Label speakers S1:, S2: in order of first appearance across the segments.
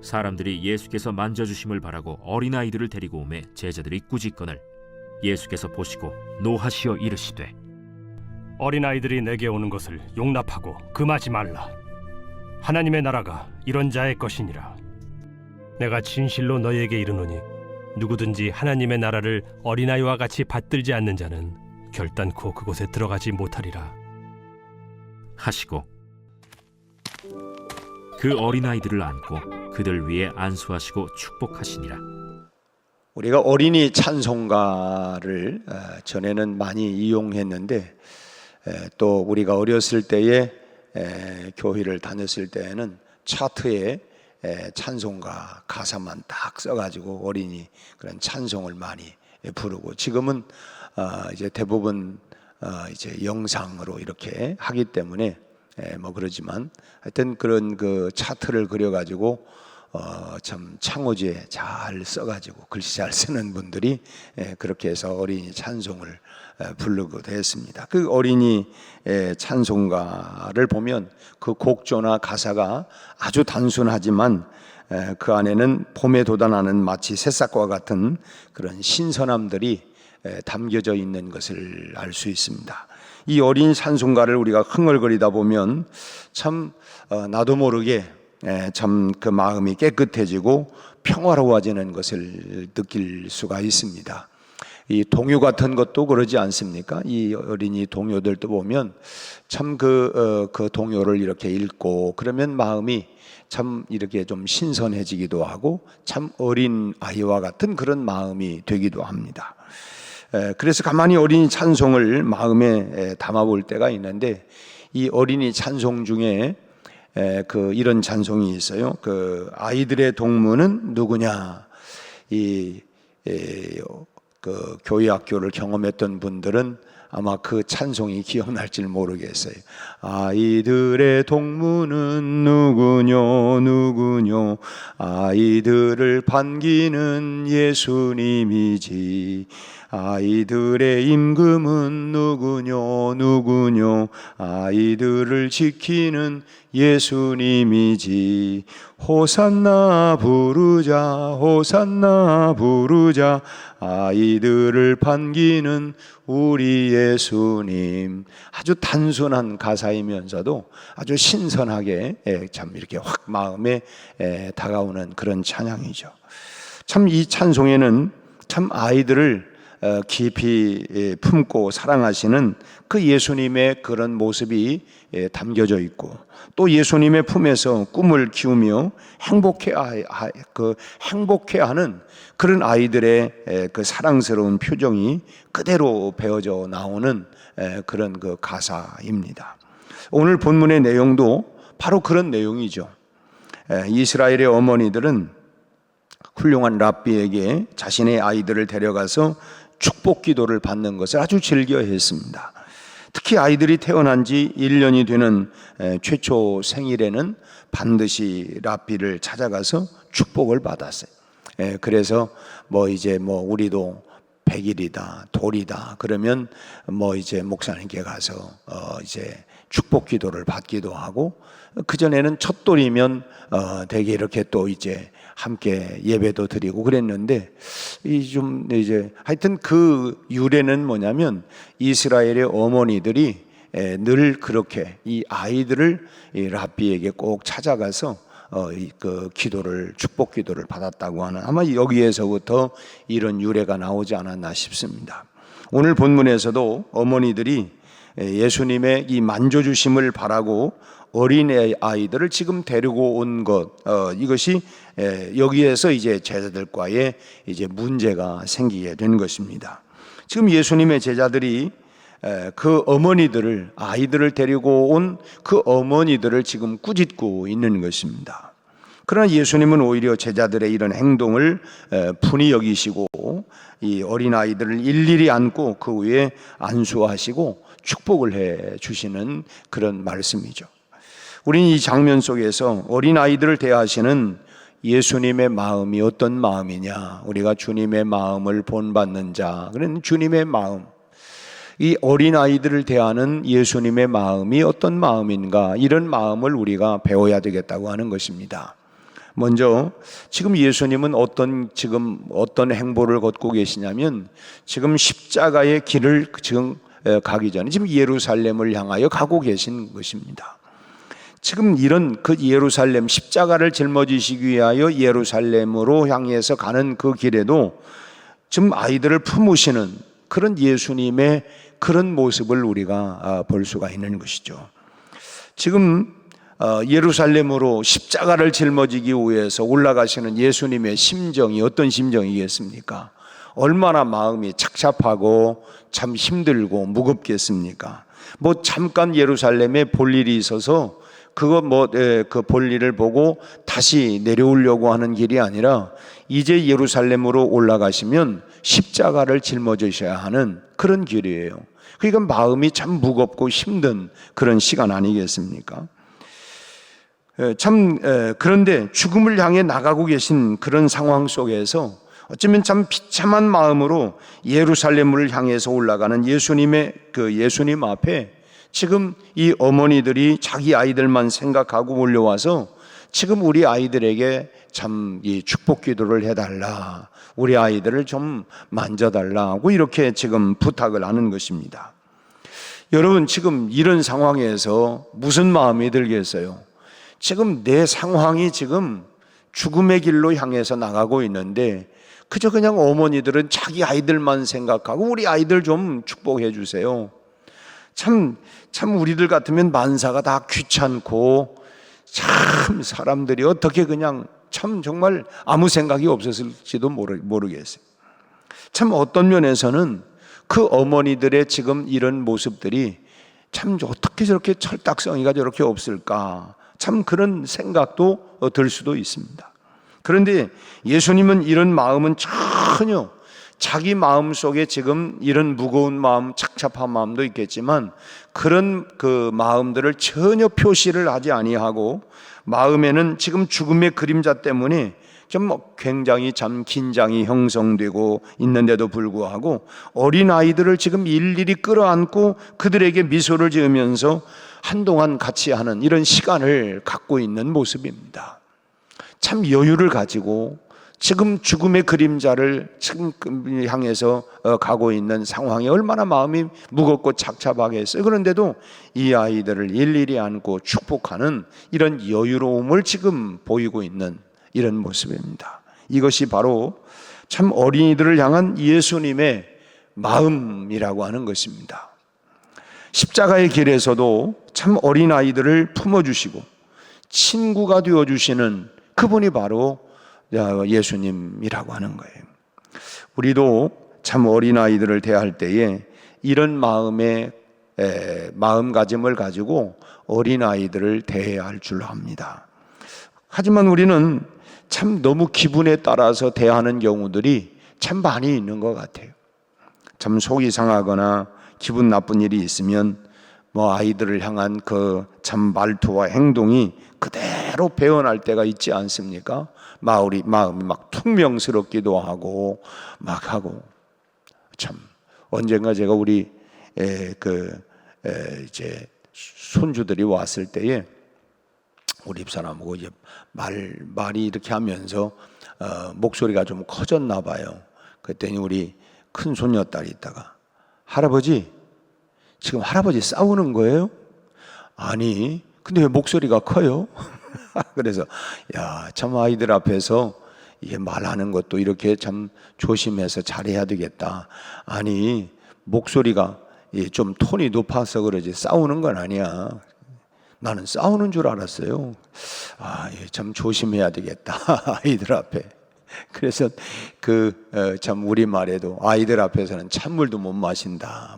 S1: 사람들이 예수께서 만져주심을 바라고 어린아이들을 데리고 오매 제자들이 꾸짖거늘 예수께서 보시고 노하시어 이르시되
S2: 어린아이들이 내게 오는 것을 용납하고 금하지 말라. 하나님의 나라가 이런 자의 것이니라. 내가 진실로 너희에게 이르노니 누구든지 하나님의 나라를 어린아이와 같이 받들지 않는 자는 결단코 그곳에 들어가지 못하리라
S1: 하시고 그 어린아이들을 안고 그들 위에 안수하시고 축복하시니라.
S3: 우리가 어린이 찬송가를 전에는 많이 이용했는데 또 우리가 어렸을 때에 교회를 다녔을 때에는 차트에 찬송가 가사만 딱 써가지고 어린이 그런 찬송을 많이 부르고, 지금은 이제 대부분 이제 영상으로 이렇게 하기 때문에 뭐 그러지만 하여튼 그런 그 차트를 그려가지고 참 창호지에 잘 써가지고 글씨 잘 쓰는 분들이 그렇게 해서 어린이 찬송을 부르기도 했습니다. 그 어린이 찬송가를 보면 그 곡조나 가사가 아주 단순하지만 그 안에는 봄에 돋아나는 마치 새싹과 같은 그런 신선함들이 담겨져 있는 것을 알 수 있습니다. 이 어린 찬송가를 우리가 흥얼거리다 보면 참 나도 모르게 참 그 마음이 깨끗해지고 평화로워지는 것을 느낄 수가 있습니다. 이 동요 같은 것도 그러지 않습니까? 이 어린이 동요들도 보면 참 그 동요를 이렇게 읽고 그러면 마음이 참 이렇게 좀 신선해지기도 하고 참 어린 아이와 같은 그런 마음이 되기도 합니다. 그래서 가만히 어린이 찬송을 마음에 담아볼 때가 있는데, 이 어린이 찬송 중에 이런 찬송이 있어요. 그 아이들의 동무는 누구냐? 그 교회 학교를 경험했던 분들은 아마 그 찬송이 기억날지 모르겠어요. 아이들의 동무는 누구뇨 누구뇨, 아이들을 반기는 예수님이지. 아이들의 임금은 누구뇨 누구뇨, 아이들을 지키는 예수님이지. 호산나 부르자 호산나 부르자, 아이들을 반기는 우리 예수님. 아주 단순한 가사이면서도 아주 신선하게 참 이렇게 확 마음에 다가오는 그런 찬양이죠. 참 이 찬송에는 참 아이들을 깊이 품고 사랑하시는 그 예수님의 그런 모습이 담겨져 있고, 또 예수님의 품에서 꿈을 키우며 행복해하는 그런 아이들의 그 사랑스러운 표정이 그대로 배어져 나오는 그런 그 가사입니다. 오늘 본문의 내용도 바로 그런 내용이죠. 이스라엘의 어머니들은 훌륭한 랍비에게 자신의 아이들을 데려가서 축복 기도를 받는 것을 아주 즐겨 했습니다. 특히 아이들이 태어난 지 1년이 되는 최초 생일에는 반드시 랍비를 찾아가서 축복을 받았어요. 그래서 이제 우리도 100일이다 돌이다 그러면 이제 목사님께 가서 이제 축복 기도를 받기도 하고, 그전에는 첫 돌이면 되게 이렇게 또 이제 함께 예배도 드리고 그랬는데, 이제 하여튼 그 유래는 뭐냐면 이스라엘의 어머니들이 늘 그렇게 이 아이들을 이 랍비에게 꼭 찾아가서 그 기도를 축복 기도를 받았다고 하는, 아마 여기에서부터 이런 유래가 나오지 않았나 싶습니다. 오늘 본문에서도 어머니들이 예수님의 이 만져주심을 바라고 어린 아이들을 지금 데리고 온 것, 이것이 여기에서 이제 제자들과의 이제 문제가 생기게 된 것입니다. 지금 예수님의 제자들이 그 어머니들을, 아이들을 데리고 온 그 어머니들을 지금 꾸짖고 있는 것입니다. 그러나 예수님은 오히려 제자들의 이런 행동을 분이 여기시고 이 어린아이들을 일일이 안고 그 위에 안수하시고 축복을 해 주시는 그런 말씀이죠. 우리는 이 장면 속에서 어린아이들을 대하시는 예수님의 마음이 어떤 마음이냐, 우리가 주님의 마음을 본받는 자, 그런 주님의 마음, 이 어린아이들을 대하는 예수님의 마음이 어떤 마음인가, 이런 마음을 우리가 배워야 되겠다고 하는 것입니다. 먼저 지금 예수님은 어떤 행보를 걷고 계시냐면 지금 십자가의 길을 지금 가기 전에 지금 예루살렘을 향하여 가고 계신 것입니다. 지금 이런 그 예루살렘 십자가를 짊어지시기 위하여 예루살렘으로 향해서 가는 그 길에도 지금 아이들을 품으시는 그런 예수님의 그런 모습을 우리가 볼 수가 있는 것이죠. 지금 예루살렘으로 십자가를 짊어지기 위해서 올라가시는 예수님의 심정이 어떤 심정이겠습니까? 얼마나 마음이 착잡하고 참 힘들고 무겁겠습니까? 뭐 잠깐 예루살렘에 볼 일이 있어서 그 볼 일을 보고 다시 내려오려고 하는 길이 아니라 이제 예루살렘으로 올라가시면 십자가를 짊어지셔야 하는 그런 길이에요. 그러니까 마음이 참 무겁고 힘든 그런 시간 아니겠습니까? 그런데 죽음을 향해 나가고 계신 그런 상황 속에서 어쩌면 참 비참한 마음으로 예루살렘을 향해서 올라가는 예수님 앞에 지금 이 어머니들이 자기 아이들만 생각하고 몰려와서 지금 우리 아이들에게 참 이 축복 기도를 해달라, 우리 아이들을 좀 만져달라고 이렇게 지금 부탁을 하는 것입니다. 여러분, 지금 이런 상황에서 무슨 마음이 들겠어요? 지금 내 상황이 지금 죽음의 길로 향해서 나가고 있는데 그저 그냥 어머니들은 자기 아이들만 생각하고 우리 아이들 좀 축복해 주세요. 참 우리들 같으면 만사가 다 귀찮고 참 사람들이 어떻게 그냥 참 정말 아무 생각이 없었을지도 모르겠어요. 참 어떤 면에서는 그 어머니들의 지금 이런 모습들이 참 어떻게 저렇게 철딱서니가 저렇게 없을까, 참 그런 생각도 들 수도 있습니다. 그런데 예수님은 이런 마음은 전혀 자기 마음 속에 지금 이런 무거운 마음, 착잡한 마음도 있겠지만 그런 그 마음들을 전혀 표시를 하지 아니하고 마음에는 지금 죽음의 그림자 때문에 좀 굉장히 참 긴장이 형성되고 있는데도 불구하고 어린 아이들을 지금 일일이 끌어안고 그들에게 미소를 지으면서 한동안 같이 하는 이런 시간을 갖고 있는 모습입니다. 참 여유를 가지고 지금 죽음의 그림자를 지금 향해서 가고 있는 상황이 얼마나 마음이 무겁고 착잡하겠어요. 그런데도 이 아이들을 일일이 안고 축복하는 이런 여유로움을 지금 보이고 있는 이런 모습입니다. 이것이 바로 참 어린이들을 향한 예수님의 마음이라고 하는 것입니다. 십자가의 길에서도 참 어린아이들을 품어주시고 친구가 되어주시는 그분이 바로 예수님이라고 하는 거예요. 우리도 참 어린아이들을 대할 때에 이런 마음가짐을 가지고 어린아이들을 대해야 할 줄 압니다. 하지만 우리는 참 너무 기분에 따라서 대하는 경우들이 참 많이 있는 것 같아요. 참 속이 상하거나 기분 나쁜 일이 있으면 아이들을 향한 그 참 말투와 행동이 그대로 배어날 때가 있지 않습니까? 마음이 막 퉁명스럽기도 하고 참 언젠가 제가 우리 이제 손주들이 왔을 때에 우리 집사람하고 이제 말이 이렇게 하면서 목소리가 좀 커졌나 봐요. 그랬더니 우리 큰 손녀딸이 있다가 할아버지, 지금 할아버지 싸우는 거예요? 아니, 근데 왜 목소리가 커요? 그래서 참 아이들 앞에서 이게 말하는 것도 이렇게 참 조심해서 잘해야 되겠다. 아니, 목소리가 좀 톤이 높아서 그러지 싸우는 건 아니야. 나는 싸우는 줄 알았어요. 참 조심해야 되겠다. 아이들 앞에. 그래서 참 우리 말에도 아이들 앞에서는 찬물도 못 마신다,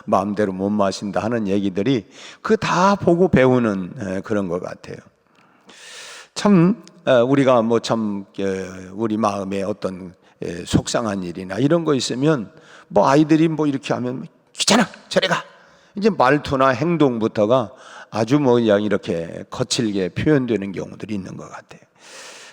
S3: 마음대로 못 마신다 하는 얘기들이 다 보고 배우는 그런 것 같아요. 참 우리가 우리 마음에 어떤 속상한 일이나 이런 거 있으면 아이들이 이렇게 하면 귀찮아, 저리 가. 이제 말투나 행동부터가 아주 이렇게 거칠게 표현되는 경우들이 있는 것 같아요.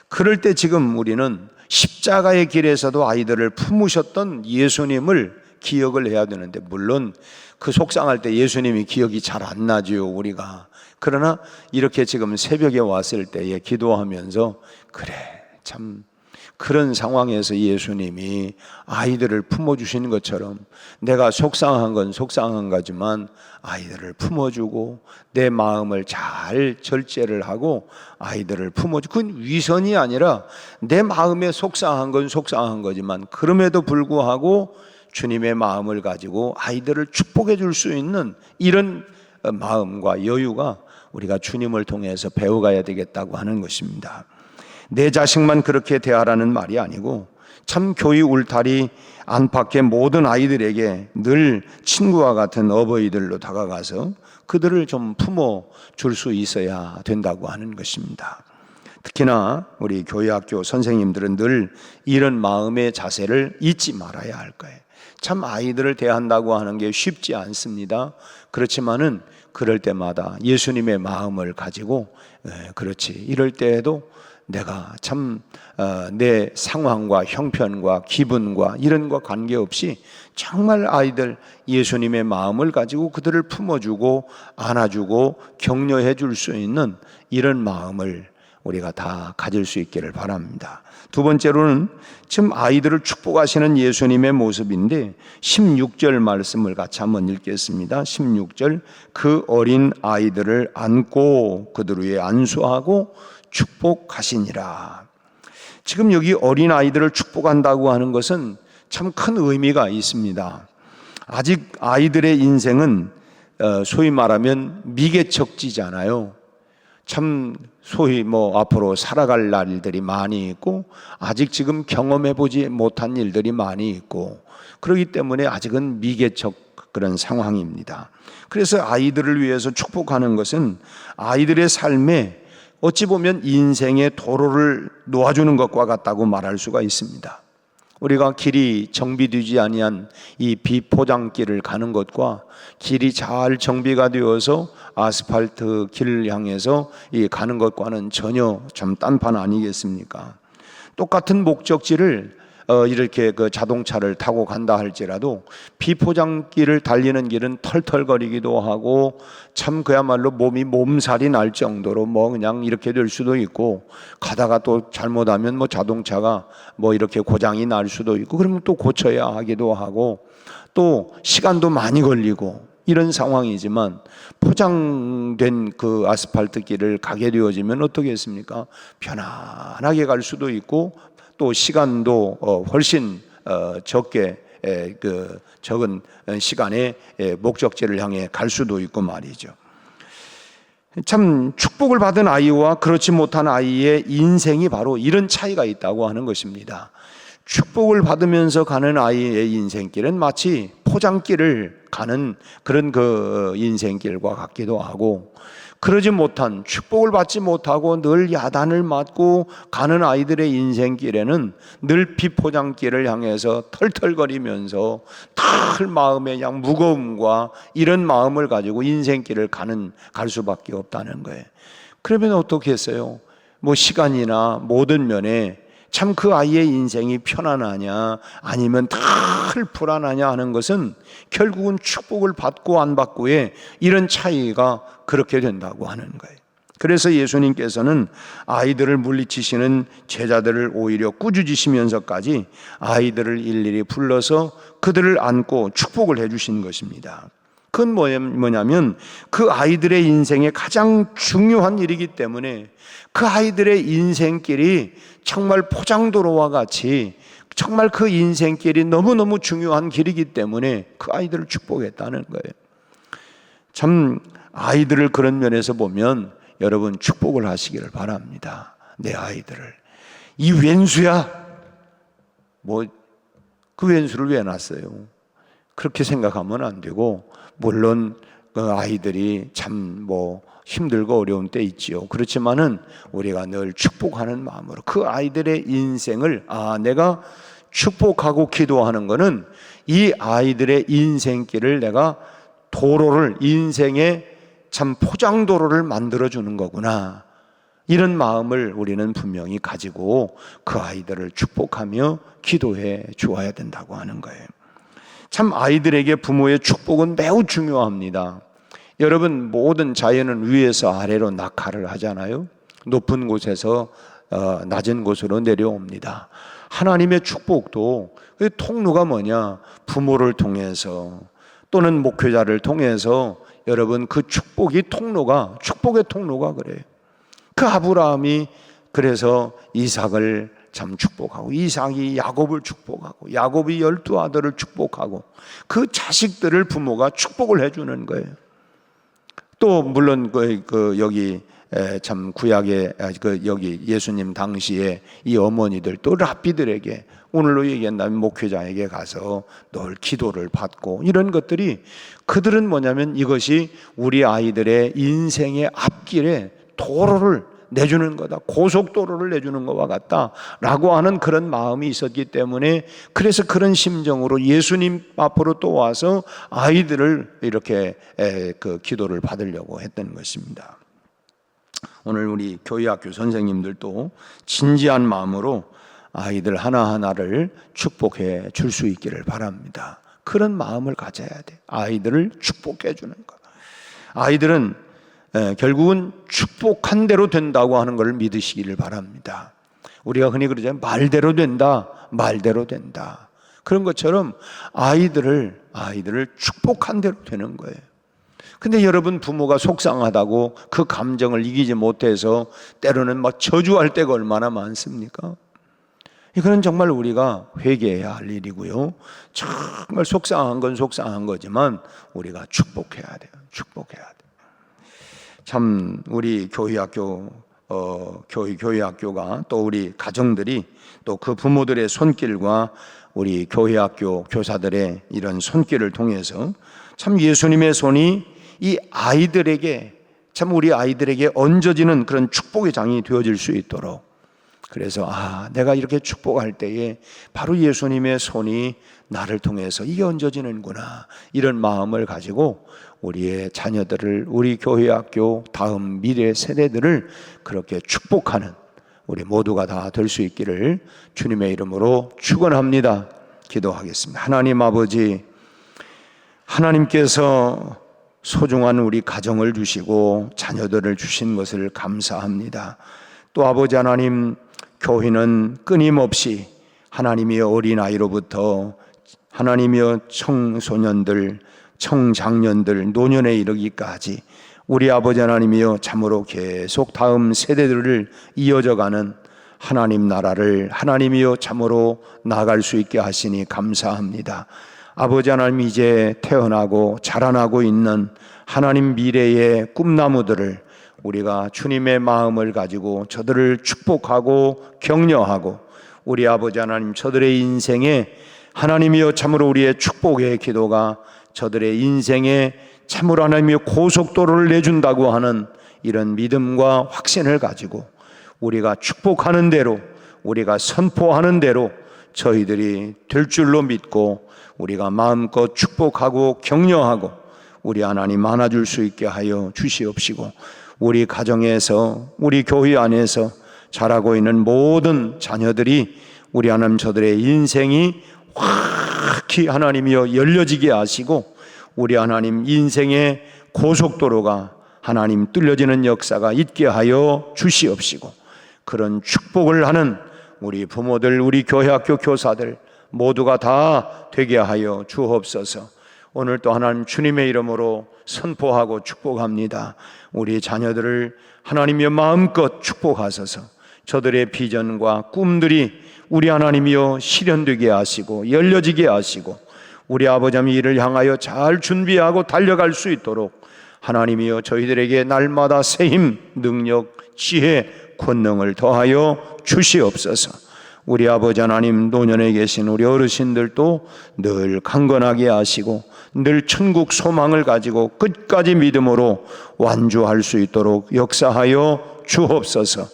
S3: 그럴 때 지금 우리는 십자가의 길에서도 아이들을 품으셨던 예수님을 기억을 해야 되는데, 물론 그 속상할 때 예수님이 기억이 잘 안 나지요. 우리가 그러나 이렇게 지금 새벽에 왔을 때에 기도하면서 그래, 참 그런 상황에서 예수님이 아이들을 품어주시는 것처럼 내가 속상한 건 속상한 거지만 아이들을 품어주고 내 마음을 잘 절제를 하고 아이들을 품어주고, 그건 위선이 아니라 내 마음에 속상한 건 속상한 거지만 그럼에도 불구하고 주님의 마음을 가지고 아이들을 축복해 줄 수 있는 이런 마음과 여유가 우리가 주님을 통해서 배워가야 되겠다고 하는 것입니다. 내 자식만 그렇게 대하라는 말이 아니고 참 교회 울타리 안팎의 모든 아이들에게 늘 친구와 같은 어버이들로 다가가서 그들을 좀 품어 줄 수 있어야 된다고 하는 것입니다. 특히나 우리 교회학교 선생님들은 늘 이런 마음의 자세를 잊지 말아야 할 거예요. 참 아이들을 대한다고 하는 게 쉽지 않습니다. 그렇지만은 그럴 때마다 예수님의 마음을 가지고 그렇지, 이럴 때에도 내가 참 내 상황과 형편과 기분과 이런 거 관계없이 정말 아이들 예수님의 마음을 가지고 그들을 품어주고 안아주고 격려해 줄 수 있는 이런 마음을 우리가 다 가질 수 있기를 바랍니다. 두 번째로는 지금 아이들을 축복하시는 예수님의 모습인데 16절 말씀을 같이 한번 읽겠습니다. 16절, 그 어린 아이들을 안고 그들 위에 안수하고 축복하시니라. 지금 여기 어린 아이들을 축복한다고 하는 것은 참 큰 의미가 있습니다. 아직 아이들의 인생은 소위 말하면 미개척지잖아요. 참 소위 앞으로 살아갈 날들이 많이 있고 아직 지금 경험해보지 못한 일들이 많이 있고 그렇기 때문에 아직은 미개척 그런 상황입니다. 그래서 아이들을 위해서 축복하는 것은 아이들의 삶에 어찌 보면 인생의 도로를 놓아주는 것과 같다고 말할 수가 있습니다. 우리가 길이 정비되지 아니한 이 비포장길을 가는 것과 길이 잘 정비가 되어서 아스팔트 길을 향해서 가는 것과는 전혀 좀 딴판 아니겠습니까? 똑같은 목적지를 이렇게 그 자동차를 타고 간다 할지라도 비포장길을 달리는 길은 털털거리기도 하고 참 그야말로 몸살이 날 정도로 그냥 이렇게 될 수도 있고, 가다가 또 잘못하면 자동차가 이렇게 고장이 날 수도 있고, 그러면 또 고쳐야 하기도 하고 또 시간도 많이 걸리고 이런 상황이지만 포장된 그 아스팔트 길을 가게 되어지면 어떻겠습니까? 편안하게 갈 수도 있고 또 시간도 훨씬 적게 적은 시간에 목적지를 향해 갈 수도 있고 말이죠. 참 축복을 받은 아이와 그렇지 못한 아이의 인생이 바로 이런 차이가 있다고 하는 것입니다. 축복을 받으면서 가는 아이의 인생길은 마치 포장길을 가는 그런 그 인생길과 같기도 하고, 그러지 못한, 축복을 받지 못하고 늘 야단을 맞고 가는 아이들의 인생길에는 늘 비포장길을 향해서 털털거리면서 털 마음의 그냥 무거움과 이런 마음을 가지고 인생길을 갈 수밖에 없다는 거예요. 그러면 어떻게 했어요? 시간이나 모든 면에 참 그 아이의 인생이 편안하냐 아니면 늘 불안하냐 하는 것은 결국은 축복을 받고 안 받고의 이런 차이가 그렇게 된다고 하는 거예요. 그래서 예수님께서는 아이들을 물리치시는 제자들을 오히려 꾸짖으시면서까지 아이들을 일일이 불러서 그들을 안고 축복을 해주신 것입니다. 그건 뭐냐면 그 아이들의 인생에 가장 중요한 일이기 때문에 그 아이들의 인생길이 정말 포장도로와 같이 정말 그 인생길이 너무너무 중요한 길이기 때문에 그 아이들을 축복했다는 거예요. 참 아이들을 그런 면에서 보면 여러분 축복을 하시기를 바랍니다. 내 아이들을. 이 왼수야? 그 왼수를 왜 낳았어요? 그렇게 생각하면 안 되고, 물론 그 아이들이 참 힘들고 어려운 때 있지요. 그렇지만은 우리가 늘 축복하는 마음으로 그 아이들의 인생을 내가 축복하고 기도하는 것은 이 아이들의 인생길을 내가 도로를, 인생의 참 포장도로를 만들어주는 거구나, 이런 마음을 우리는 분명히 가지고 그 아이들을 축복하며 기도해 주어야 된다고 하는 거예요. 참 아이들에게 부모의 축복은 매우 중요합니다. 여러분, 모든 자연은 위에서 아래로 낙하를 하잖아요. 높은 곳에서 낮은 곳으로 내려옵니다. 하나님의 축복도 그 통로가 뭐냐? 부모를 통해서 또는 목회자를 통해서 여러분 그 축복의 통로가 그래요. 그 아브라함이 그래서 이삭을 참 축복하고, 이삭이 야곱을 축복하고, 야곱이 12아들을 축복하고, 그 자식들을 부모가 축복을 해주는 거예요. 또 물론 여기 참 구약의 여기 예수님 당시에 이 어머니들 또 랍비들에게, 오늘로 얘기한다면 목회자에게 가서 늘 기도를 받고, 이런 것들이 그들은 뭐냐면 이것이 우리 아이들의 인생의 앞길에 도로를 내주는 거다, 고속도로를 내주는 것과 같다라고 하는 그런 마음이 있었기 때문에, 그래서 그런 심정으로 예수님 앞으로 또 와서 아이들을 이렇게 그 기도를 받으려고 했던 것입니다. 오늘 우리 교회학교 선생님들도 진지한 마음으로 아이들 하나하나를 축복해 줄 수 있기를 바랍니다. 그런 마음을 가져야 돼. 아이들을 축복해 주는 것. 아이들은 결국은 축복한 대로 된다고 하는 것을 믿으시기를 바랍니다. 우리가 흔히 그러잖아요. 말대로 된다, 말대로 된다. 그런 것처럼 아이들을 축복한 대로 되는 거예요. 근데 여러분, 부모가 속상하다고 그 감정을 이기지 못해서 때로는 막 저주할 때가 얼마나 많습니까? 이거는 정말 우리가 회개해야 할 일이고요. 정말 속상한 건 속상한 거지만 우리가 축복해야 돼요. 축복해야 돼요. 참 우리 교회학교가 또 우리 가정들이 또 그 부모들의 손길과 우리 교회학교 교사들의 이런 손길을 통해서 참 예수님의 손이 이 아이들에게, 참 우리 아이들에게 얹어지는 그런 축복의 장이 되어질 수 있도록, 그래서 내가 이렇게 축복할 때에 바로 예수님의 손이 나를 통해서 이게 얹어지는구나, 이런 마음을 가지고 우리의 자녀들을, 우리 교회학교 다음 미래 세대들을 그렇게 축복하는 우리 모두가 다 될 수 있기를 주님의 이름으로 축원합니다. 기도하겠습니다. 하나님 아버지, 하나님께서 소중한 우리 가정을 주시고 자녀들을 주신 것을 감사합니다. 또 아버지 하나님, 교회는 끊임없이 하나님의 어린아이로부터 하나님의 청소년들, 청장년들, 노년에 이르기까지 우리 아버지 하나님이여 참으로 계속 다음 세대들을 이어져가는 하나님 나라를 하나님이여 참으로 나아갈 수 있게 하시니 감사합니다. 아버지 하나님, 이제 태어나고 자라나고 있는 하나님 미래의 꿈나무들을 우리가 주님의 마음을 가지고 저들을 축복하고 격려하고, 우리 아버지 하나님, 저들의 인생에 하나님이여 참으로 우리의 축복의 기도가 저들의 인생에 참으로 하나님의 고속도로를 내준다고 하는 이런 믿음과 확신을 가지고 우리가 축복하는 대로, 우리가 선포하는 대로 저희들이 될 줄로 믿고 우리가 마음껏 축복하고 격려하고 우리 하나님 안아줄 수 있게 하여 주시옵시고, 우리 가정에서, 우리 교회 안에서 자라고 있는 모든 자녀들이 우리 하나님 저들의 인생이 확히 하나님이여 열려지게 하시고, 우리 하나님 인생의 고속도로가 하나님 뚫려지는 역사가 있게 하여 주시옵시고, 그런 축복을 하는 우리 부모들, 우리 교회학교 교사들 모두가 다 되게 하여 주옵소서. 오늘 또 하나님 주님의 이름으로 선포하고 축복합니다. 우리 자녀들을 하나님이여 마음껏 축복하소서. 저들의 비전과 꿈들이 우리 하나님이여 실현되게 하시고 열려지게 하시고, 우리 아버지 하나님 이를 향하여 잘 준비하고 달려갈 수 있도록 하나님이여 저희들에게 날마다 새 힘, 능력, 지혜, 권능을 더하여 주시옵소서. 우리 아버지 하나님, 노년에 계신 우리 어르신들도 늘 강건하게 하시고 늘 천국 소망을 가지고 끝까지 믿음으로 완주할 수 있도록 역사하여 주옵소서.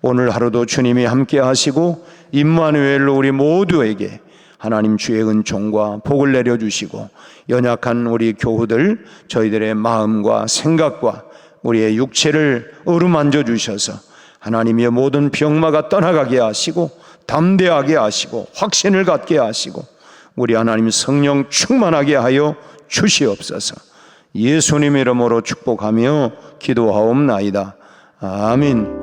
S3: 오늘 하루도 주님이 함께 하시고 임마누엘로 우리 모두에게 하나님 주의 은총과 복을 내려주시고, 연약한 우리 교우들 저희들의 마음과 생각과 우리의 육체를 어루만져 주셔서 하나님의 모든 병마가 떠나가게 하시고 담대하게 하시고 확신을 갖게 하시고 우리 하나님 성령 충만하게 하여 주시옵소서. 예수님 이름으로 축복하며 기도하옵나이다. 아멘.